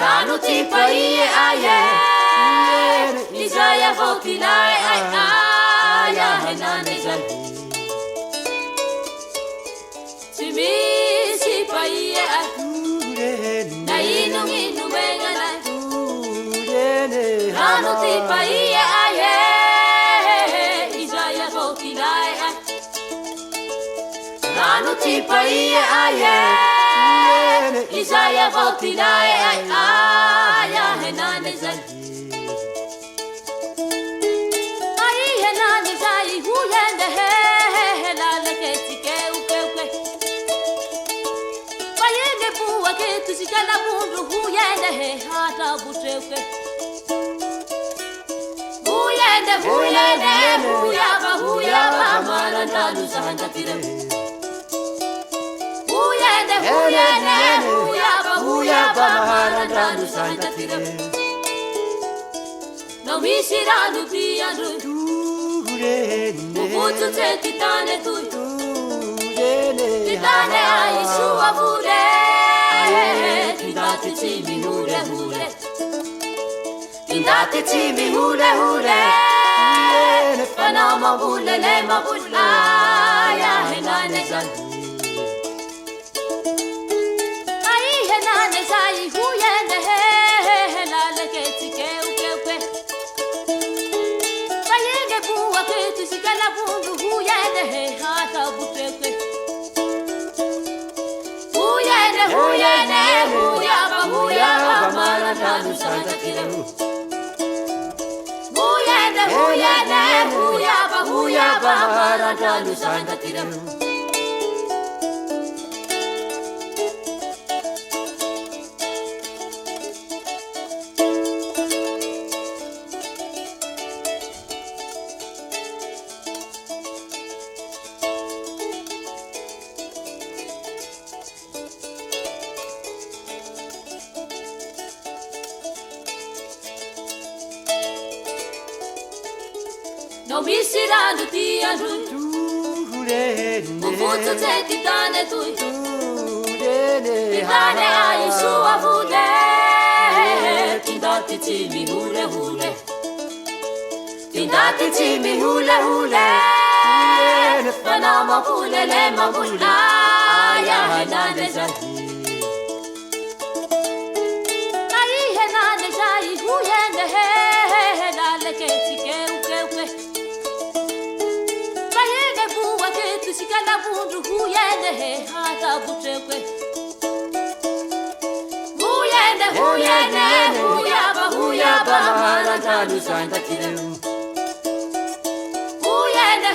Rano ti paie aye, Isaiah vokinai aya henane jai. Timi si paie na inu mengana. Rano ti paie aye, Isaiah vokinai Rano ti paie aye. Isaiah vokinai aya henane jai. Ai henane jai huyende he la ke tike uke. Bayende buwa ke tusikala mundu huyende he hata butreuke. Huyende huyaba marandanu sahanda tire. Huyaba maharandanu santa tire. No misiranu tianu Mufutu te titane tui Titane ai sua vure Tindate timi hure Tindate timi hure Panama vule lema vula Ya henane zandi Sai huyende he la ke tike uke. Bayenge buwa ke tusikala bundu huyende he hata butekwe. Huyaba marandanu santa tire. Huyaba marandanu santa tire. No misiranu tianu Mufutu te titane tui Titane ai sua vule Tindate timi hule Tindate timi hule Panama vule lema vula Ya henane jai. Ai henane jai huyende he la ke tike uke. Tusikala bundu huyende he hata butekwe. Huyaba marandanu santa tire. Huyende